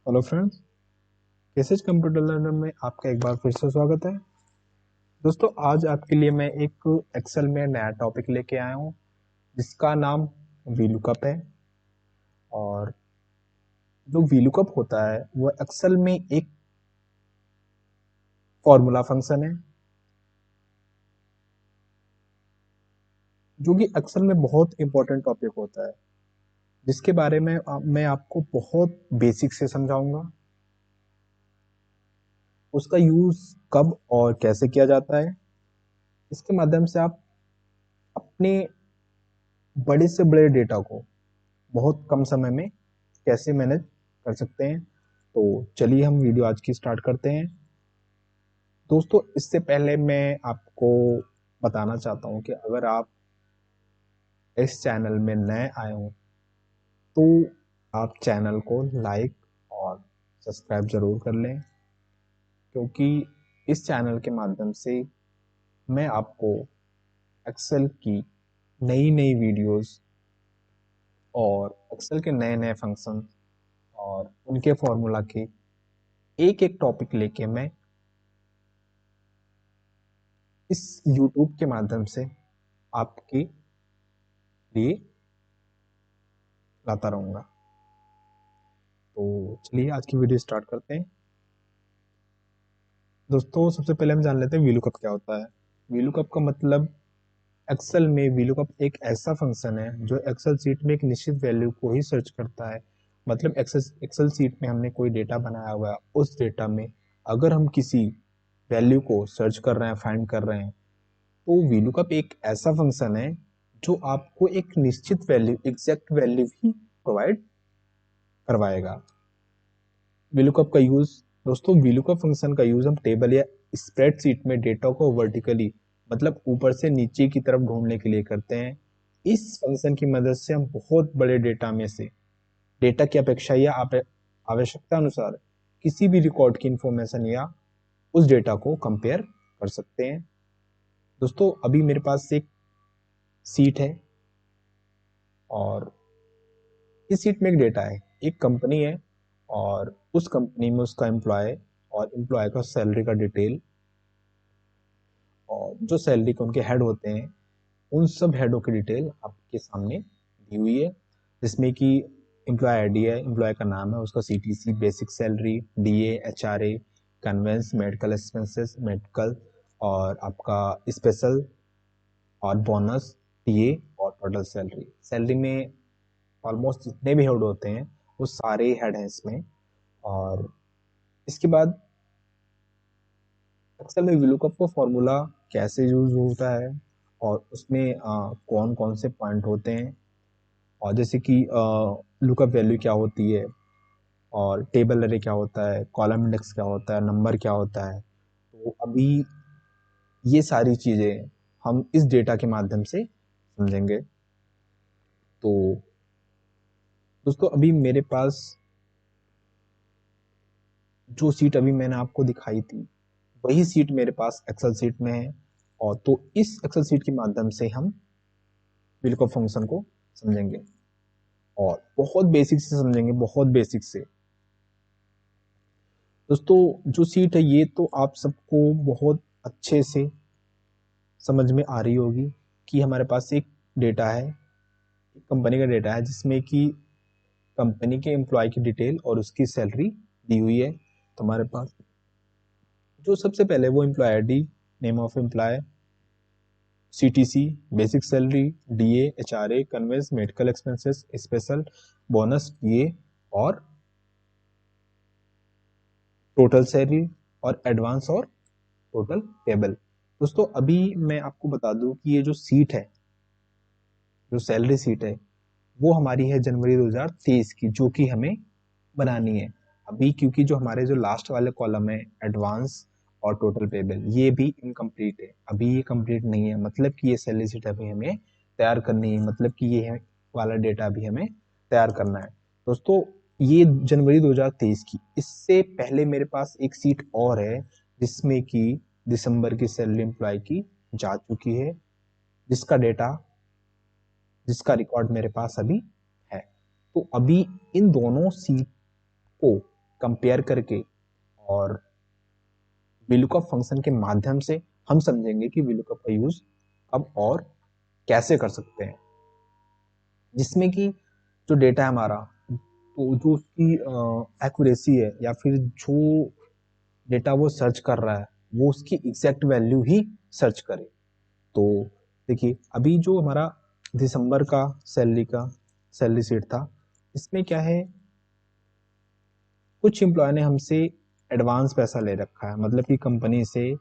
Hello friends, cases computer learner में आपका एक बार फिर से स्वागत है। दोस्तों, आज आपके लिए मैं एक एक्सेल में नया टॉपिक लेके आया हूँ जिसका नाम वीलुकअप है। और जो वीलुकअप होता है वो एक्सेल में एक फॉर्मूला फंक्शन है जो कि एक्सेल में बहुत इंपॉर्टेंट टॉपिक होता है, जिसके बारे में मैं आपको बहुत बेसिक से समझाऊंगा। उसका यूज कब और कैसे किया जाता है, इसके माध्यम से आप अपने बड़े से बड़े डेटा को बहुत कम समय में कैसे मैनेज कर सकते हैं। तो चलिए हम वीडियो आज की स्टार्ट करते हैं। दोस्तों, इससे पहले मैं आपको बताना चाहता हूं कि अगर आप इस चैनल में नए आए हो तो आप चैनल को लाइक और सब्सक्राइब जरूर कर लें, क्योंकि इस चैनल के माध्यम से मैं आपको एक्सेल की नई नई वीडियोस और एक्सेल के नए नए फंक्शन और उनके फॉर्मूला के एक एक टॉपिक लेके मैं इस YouTube के माध्यम से आपके लिए लाता रहूंगा। तो चलिए आज की वीडियो स्टार्ट करते हैं। दोस्तों, सबसे पहले हम जान लेते हैं वीलुकअप क्या होता है। वीलुकअप का मतलब, एक्सेल में वीलुकअप एक ऐसा फंक्शन है जो एक्सेल सीट में एक निश्चित वैल्यू को ही सर्च करता है। मतलब एक्सेल सीट में हमने कोई डेटा बनाया हुआ है, उस डेटा में अगर हम किसी वैल्यू को सर्च कर रहे हैं, फाइंड कर रहे हैं, तो वीलुकअप एक ऐसा फंक्शन है जो आपको एक निश्चित वैल्यू, एग्जैक्ट वैल्यू ही प्रोवाइड करवाएगा। वीलुकअप का यूज, दोस्तों वीलुकअप फंक्शन का यूज हम टेबल या स्प्रेडशीट में डेटा को वर्टिकली, मतलब ऊपर से नीचे की तरफ ढूंढने के लिए करते हैं। इस फंक्शन की मदद से हम बहुत बड़े डेटा में से डेटा की अपेक्षा या आवश्यकता अनुसार किसी भी रिकॉर्ड की इंफॉर्मेशन या उस डेटा को कंपेयर कर सकते हैं। दोस्तों, अभी मेरे पास एक सीट है और इस सीट में एक डेटा है, एक कंपनी है और उस कंपनी में उसका एम्प्लॉय और एम्प्लॉय का सैलरी का डिटेल और जो सैलरी के उनके हेड होते हैं उन सब हेडों की डिटेल आपके सामने दी हुई है, जिसमें कि एम्प्लॉय आईडी है, एम्प्लॉय का नाम है, उसका CTC, basic salary, DA, HRA, conveyance, medical expenses, medical और आपका स्पेशल और बोनस, टीए और टोटल सैलरी। सैलरी में ऑलमोस्ट जितने भी हेड होते हैं वो सारे हेड हैं इसमें। और इसके बाद एक्सेल में वीलुकअप का फॉर्मूला कैसे यूज होता है और उसमें कौन कौन से पॉइंट होते हैं, और जैसे कि लुकअप वैल्यू क्या होती है और टेबल अरे क्या होता है, कॉलम इंडेक्स क्या होता है, नंबर क्या होता है। तो अभी ये सारी चीज़ें हम इस डेटा के माध्यम से समझेंगे। तो दोस्तों, अभी मेरे पास जो सीट अभी मैंने आपको दिखाई थी वही सीट मेरे पास एक्सेल सीट में है, और तो इस एक्सेल सीट के माध्यम से हम वीलुकअप फंक्शन को समझेंगे और बहुत बेसिक से समझेंगे, बहुत बेसिक से। दोस्तों, जो सीट है ये तो आप सबको बहुत अच्छे से समझ में आ रही होगी कि हमारे पास एक डेटा है, एक कंपनी का डेटा है जिसमें कि कंपनी के एम्प्लॉय की डिटेल और उसकी सैलरी दी हुई है। तो हमारे पास जो सबसे पहले वो employ ID, name of employ, CTC, basic salary, DA, HRA, conveyance, medical expenses, special, bonus, DA और टोटल सैलरी और एडवांस और टोटल टेबल। दोस्तों, अभी मैं आपको बता दूं कि ये जो सीट है, जो सैलरी सीट है, वो हमारी है जनवरी 2023 की, जो कि हमें बनानी है अभी, क्योंकि जो हमारे जो लास्ट वाले कॉलम है एडवांस और टोटल पेबल, ये भी इनकम्प्लीट है, अभी ये कंप्लीट नहीं है। मतलब कि ये सैलरी सीट अभी हमें तैयार करनी है, मतलब कि ये वाला डेटा अभी हमें तैयार करना है। दोस्तों, ये जनवरी 2023 की, इससे पहले मेरे पास एक सीट और है जिसमें कि दिसंबर की सैलरी एम्प्लॉय की जा चुकी है, जिसका डेटा, जिसका रिकॉर्ड मेरे पास अभी है। तो अभी इन दोनों सीट को कंपेयर करके और VLOOKUP फंक्शन के माध्यम से हम समझेंगे कि VLOOKUP का यूज अब और कैसे कर सकते हैं, जिसमें कि जो डेटा है हमारा, तो जो उसकी एक्यूरेसी है या फिर जो डेटा वो सर्च कर रहा है वो उसकी एग्जैक्ट वैल्यू ही सर्च करे। तो देखिए अभी जो हमारा दिसंबर का सैलरी शीट था, इसमें क्या है, कुछ एम्प्लॉय ने हमसे एडवांस पैसा ले रखा है, मतलब कि कंपनी से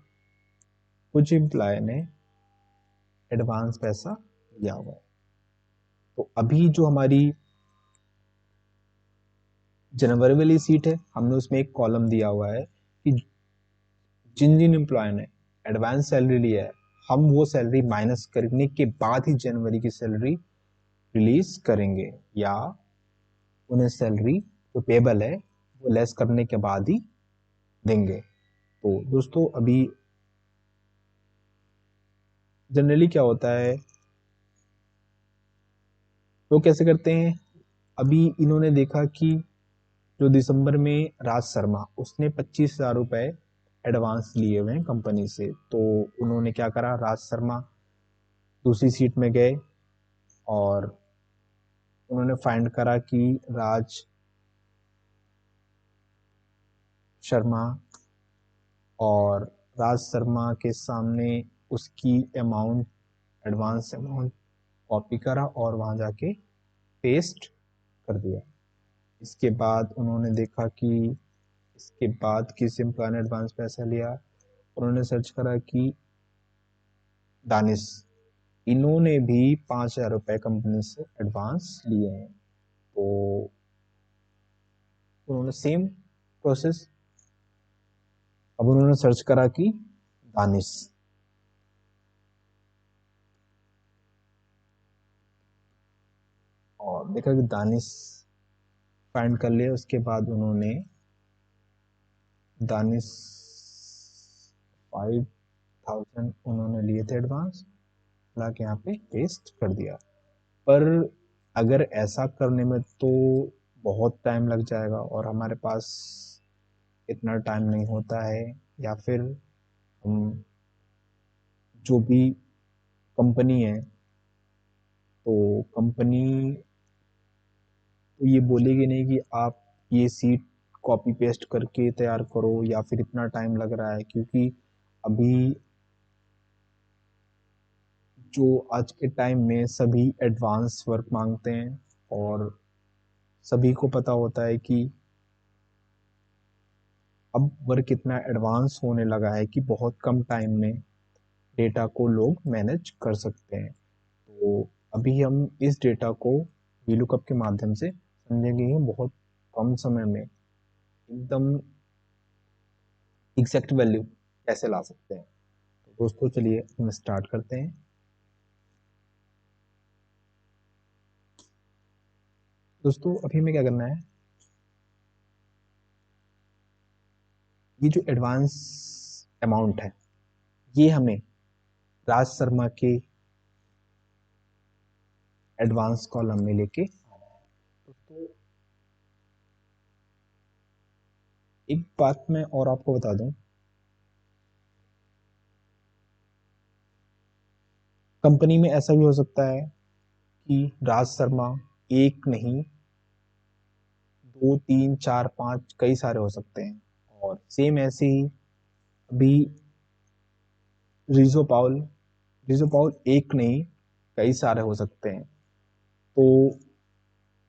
कुछ एम्प्लॉय ने एडवांस पैसा लिया हुआ है। तो अभी जो हमारी जनवरी वाली सीट है, हमने उसमें एक कॉलम दिया हुआ है कि जिन जिन एम्प्लॉय ने एडवांस सैलरी लिया है, हम वो सैलरी माइनस करने के बाद ही जनवरी की सैलरी रिलीज करेंगे, या उन्हें सैलरी जो पेबल है वो लेस करने के बाद ही देंगे। तो दोस्तों अभी जनरली क्या होता है, वो कैसे करते हैं, अभी इन्होंने देखा कि जो दिसंबर में राज शर्मा, उसने 25,000 रुपए एडवांस लिए हुए हैं कंपनी से, तो उन्होंने क्या करा, राज शर्मा दूसरी सीट में गए और उन्होंने फाइंड करा कि राज शर्मा और राज शर्मा के सामने उसकी अमाउंट, एडवांस अमाउंट कॉपी करा और वहां जाके पेस्ट कर दिया। इसके बाद उन्होंने देखा कि इसके बाद किस एम्प्लॉय ने एडवांस पैसा लिया, उन्होंने सर्च करा कि दानिश, इन्होंने भी 5,000 रुपए कंपनी से एडवांस लिए हैं। तो उन्होंने सेम प्रोसेस, अब उन्होंने सर्च करा कि दानिश, और देखा कि दानिश फाइंड कर लिया। उसके बाद उन्होंने दानिश 5,000 उन्होंने लिए थे एडवांस, ला के यहाँ पे पेस्ट कर दिया। पर अगर ऐसा करने में तो बहुत टाइम लग जाएगा और हमारे पास इतना टाइम नहीं होता है, या फिर हम जो भी कंपनी है, तो कंपनी तो ये बोलेगी नहीं कि आप ये सीट कॉपी पेस्ट करके तैयार करो या फिर इतना टाइम लग रहा है, क्योंकि अभी जो आज के टाइम में सभी एडवांस वर्क मांगते हैं और सभी को पता होता है कि अब वर्क इतना एडवांस होने लगा है कि बहुत कम टाइम में डेटा को लोग मैनेज कर सकते हैं। तो अभी हम इस डेटा को VLOOKUP के माध्यम से समझेंगे कि बहुत कम समय में एकदम एग्जैक्ट वैल्यू कैसे ला सकते हैं। तो दोस्तों चलिए हम स्टार्ट करते हैं। दोस्तों अभी हमें क्या करना है, ये जो एडवांस अमाउंट है ये हमें राज शर्मा के एडवांस कॉलम में लेके आना है। दोस्तों एक बात मैं और आपको बता दूं, कंपनी में ऐसा भी हो सकता है कि राज शर्मा एक नहीं, दो तीन चार पांच कई सारे हो सकते हैं, और सेम ऐसे ही अभी रिजो पाउल रिजो पाउल एक नहीं कई सारे हो सकते हैं। तो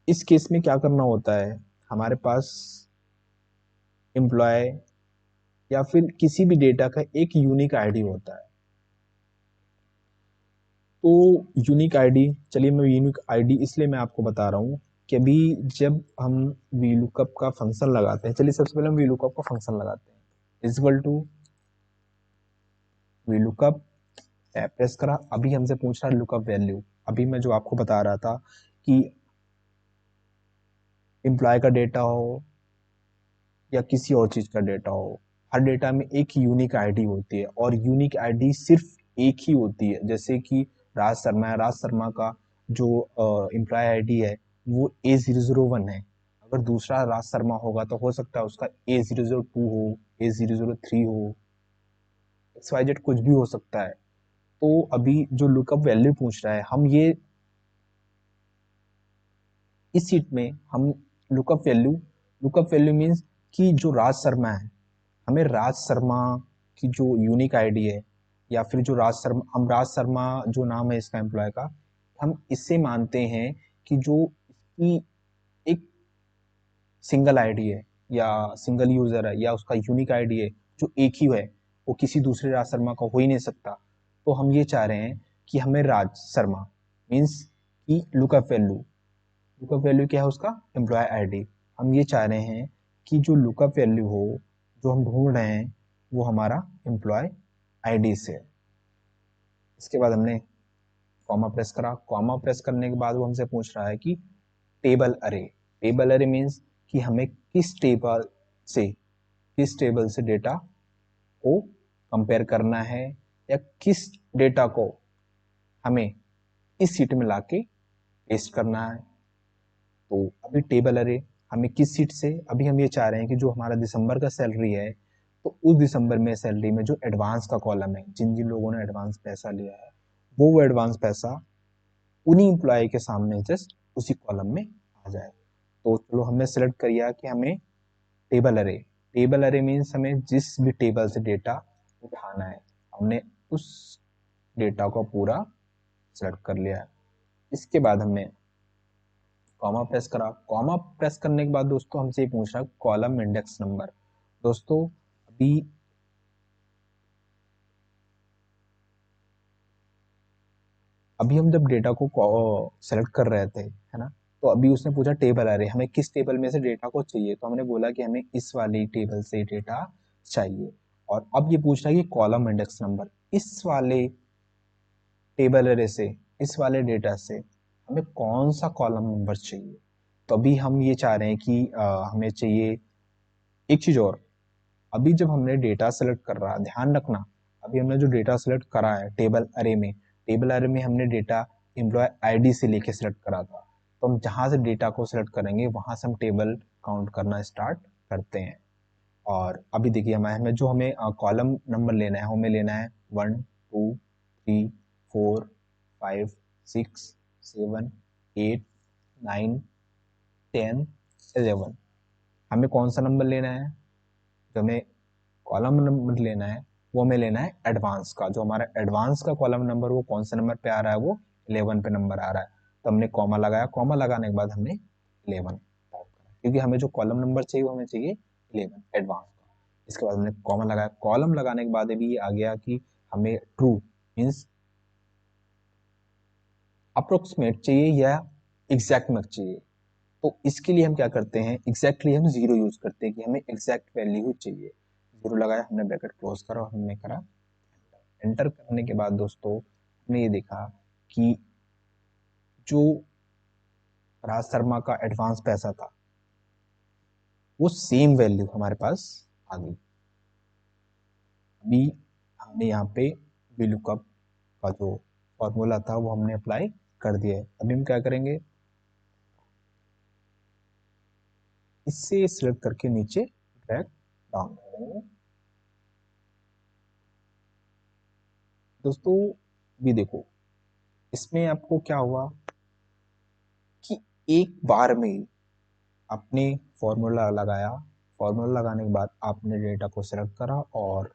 इस केस में क्या करना होता है, हमारे पास एम्प्लॉय या फिर किसी भी डेटा का एक यूनिक आईडी होता है। तो यूनिक आईडी, चलिए मैं यूनिक आईडी इसलिए मैं आपको बता रहा हूँ कि अभी जब हम VLOOKUP का फंक्शन लगाते हैं, चलिए सबसे पहले हम VLOOKUP का फंक्शन लगाते हैं, इक्वल टू VLOOKUP प्रेस करा। अभी हमसे पूछ रहा है लुकअप वैल्यू। अभी मैं जो आपको बता रहा था कि एम्प्लॉय का डेटा हो या किसी और चीज का डेटा हो, हर डेटा में एक यूनिक आईडी होती है, और यूनिक आईडी सिर्फ एक ही होती है। जैसे कि राज शर्मा है, राज शर्मा का जो एम्प्लॉय आईडी है वो A001 है। अगर दूसरा राज शर्मा होगा तो हो सकता है उसका A002 हो, A003 हो, XYZ कुछ भी हो सकता है। तो अभी जो लुकअप वैल्यू पूछ रहा है, हम ये इस सीट में हम लुकअप वैल्यू मीन्स कि जो राज शर्मा है, हमें राज शर्मा की जो यूनिक आईडी है, या फिर जो राज शर्मा जो नाम है इसका एम्प्लॉय का, हम इससे मानते हैं कि जो इसकी एक सिंगल आईडी है या सिंगल यूजर है या उसका यूनिक आईडी है जो एक ही है, वो किसी दूसरे राज शर्मा का हो ही नहीं सकता। तो हम ये चाह रहे हैं कि हमें राज शर्मा मीन्स की लुकअप वैल्यू क्या है उसका, एम्प्लॉय आईडी। हम ये चाह रहे हैं कि जो लुकअप वैल्यू हो जो हम ढूंढ रहे हैं वो हमारा एम्प्लॉय आईडी से है। इसके बाद हमने कॉमा प्रेस करा। कॉमा प्रेस करने के बाद वो हमसे पूछ रहा है कि टेबल अरे मीन्स कि हमें किस टेबल से डेटा को कंपेयर करना है, या किस डेटा को हमें इस सीट में लाके पेस्ट करना है। तो अभी टेबल अरे हमें किस सीट से, अभी हम ये चाह रहे हैं कि जो हमारा दिसंबर का सैलरी है, तो उस दिसंबर में सैलरी में जो एडवांस का कॉलम है, जिन जिन लोगों ने एडवांस पैसा लिया है, वो एडवांस पैसा उन्हीं एम्प्लॉय के सामने जस्ट उसी कॉलम में आ जाए। तो चलो हमने सेलेक्ट कर लिया कि हमें टेबल अरे मीन्स हमें जिस भी टेबल से डेटा उठाना है, हमने उस डेटा को पूरा सेलेक्ट कर लिया है। इसके बाद हमने कॉमा प्रेस करा। कॉमा प्रेस करने के बाद दोस्तों हमसे ये पूछ रहा है कॉलम इंडेक्स नंबर। दोस्तों अभी हम जब डेटा को सेलेक्ट कर रहे थे, है ना, तो अभी उसने पूछा टेबल अरे हमें किस टेबल में से डेटा को चाहिए, तो हमने बोला कि हमें इस वाली टेबल से डेटा चाहिए। और अब ये पूछ रहा है कि कॉलम इंडेक्स नंबर, इस वाले टेबल अरे से, इस वाले डेटा से हमें कौन सा कॉलम नंबर चाहिए। तो अभी हम ये चाह रहे हैं कि हमें चाहिए एक चीज और। अभी जब हमने डेटा सेलेक्ट कर रहा, ध्यान रखना, अभी हमने जो डेटा सेलेक्ट करा है टेबल अरे में हमने डेटा एम्प्लॉय आईडी से लेके सेलेक्ट करा था। तो हम जहां से डेटा को सेलेक्ट करेंगे वहां से हम टेबल काउंट करना स्टार्ट करते हैं। और अभी देखिए हमें जो हमें कॉलम नंबर लेना है, हमें लेना है 1 2 3 4 5 6 7 8 9 10 11। हमें कौन सा नंबर लेना है, जो हमें कॉलम नंबर लेना है वो हमें लेना है एडवांस का। जो हमारा एडवांस का कॉलम नंबर वो कौन सा नंबर पे आ रहा है, वो 11 पे नंबर आ रहा है। तो हमने कॉमा लगाया, कॉमा लगाने के बाद हमने 11 टाइप करा, क्योंकि हमें जो कॉलम नंबर चाहिए वो हमें चाहिए 11 एडवांस का। इसके बाद हमने कॉमा लगाया। कॉलम लगाने के बाद अभी आ गया कि हमें ट्रू मीन्स अप्रोक्सीमेट चाहिए या एग्जैक्ट में चाहिए। तो इसके लिए हम क्या करते हैं, एग्जैक्टली हम जीरो यूज करते हैं कि हमें एग्जैक्ट वैल्यू चाहिए। जीरो लगाया, हमने ब्रैकेट क्लोज करा और हमने करा एंटर करने के बाद दोस्तों हमने ये देखा कि जो राज शर्मा का एडवांस पैसा था वो सेम वैल्यू हमारे पास आ गई। अभी हमने यहाँ पे VLOOKUP का जो फॉर्मूला था वो हमने अप्लाई कर दिया है। अभी हम क्या करेंगे, इससे सिलेक्ट करके नीचे ड्रैग डाउन करेंगे। दोस्तों भी देखो, इसमें आपको क्या हुआ कि एक बार में आपने फॉर्मूला लगाया, फॉर्मूला लगाने के बाद आपने डेटा को सेलेक्ट करा और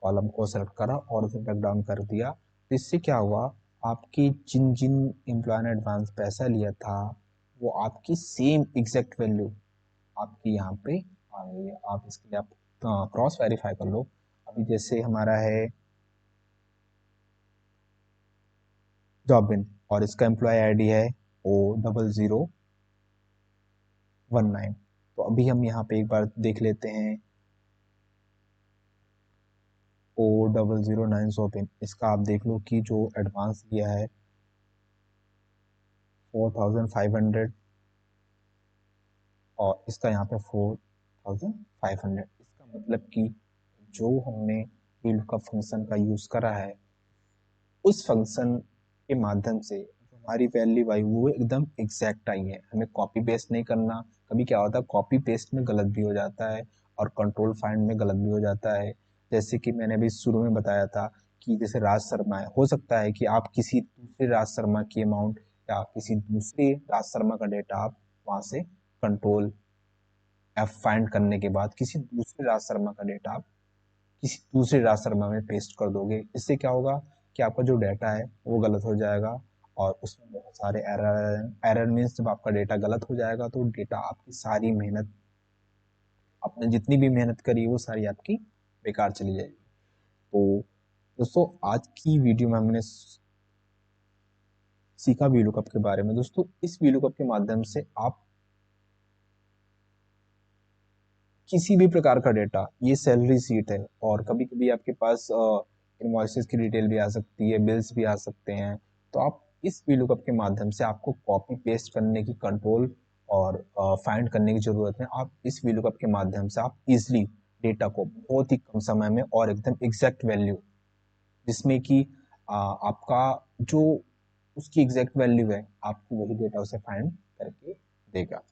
कॉलम को सेलेक्ट करा और उसे ब्रेक डाउन कर दिया। तो इससे क्या हुआ, आपकी जिन जिन एम्प्लॉय ने एडवांस पैसा लिया था वो आपकी सेम एग्जैक्ट वैल्यू आपकी यहाँ पे आ गई है। आप इसके लिए आप क्रॉस वेरीफाई कर लो। अभी जैसे हमारा है जॉबिन और इसका एम्प्लॉय आईडी है O0019। तो अभी हम यहाँ पे एक बार देख लेते हैं O0009 जॉबिन, इसका आप देख लो कि जो एडवांस लिया है 4500 और इसका यहाँ पे 4500। इसका मतलब कि जो हमने VLOOKUP फंक्शन का यूज करा है उस फंक्शन के माध्यम से जो हमारी वैल्यू आई वो एकदम एग्जैक्ट आई है, हमें कॉपी पेस्ट नहीं करना। कभी क्या होता है कॉपी पेस्ट में गलत भी हो जाता है और कंट्रोल फाइंड में गलत भी हो जाता है। जैसे कि मैंने अभी शुरू में बताया था कि जैसे राज शर्मा है, हो सकता है कि आप किसी दूसरे राज शर्मा की अमाउंट या किसी दूसरे राज शर्मा का डेटा आप वहां से कंट्रोल एफ फाइंड करने के बाद किसी दूसरे राज शर्मा का डेटा आप किसी दूसरे राज शर्मा में पेस्ट कर दोगे। इससे क्या होगा कि आपका जो डाटा है वो गलत हो जाएगा और उसमें बहुत सारे एरर एरर मीन्स जब आपका डेटा गलत हो जाएगा तो डेटा आपकी सारी मेहनत, आपने जितनी भी मेहनत करी वो सारी आपकी बेकार चली जाएगी। तो दोस्तों आज की वीडियो में हमने सीखा वीलुकअप के बारे में। दोस्तों इस वीलुकअप के माध्यम से आप किसी भी प्रकार का डेटा, ये सैलरी सीट है और कभी कभी आपके पास इनवॉइसेस की डिटेल भी आ सकती है, बिल्स भी आ सकते हैं, तो आप इस वीलुकअप के माध्यम से आपको कॉपी पेस्ट करने की, कंट्रोल और फाइंड करने की जरूरत है। आप इस वीलुकअप के माध्यम से आप इजिली डेटा को बहुत ही कम समय में और एकदम एग्जैक्ट वैल्यू जिसमें कि आपका जो उसकी एग्जैक्ट वैल्यू है आपको वही डेटा उसे फाइंड करके देगा।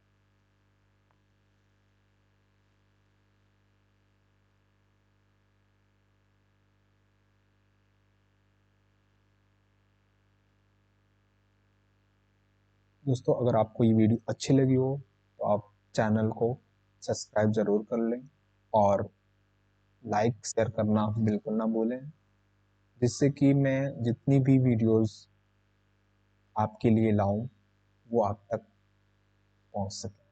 दोस्तों अगर आपको ये वीडियो अच्छी लगी हो तो आप चैनल को सब्सक्राइब जरूर कर लें और लाइक शेयर करना बिल्कुल ना भूलें, जिससे कि मैं जितनी भी वीडियोस आपके लिए लाऊं वो आप तक पहुंच सके।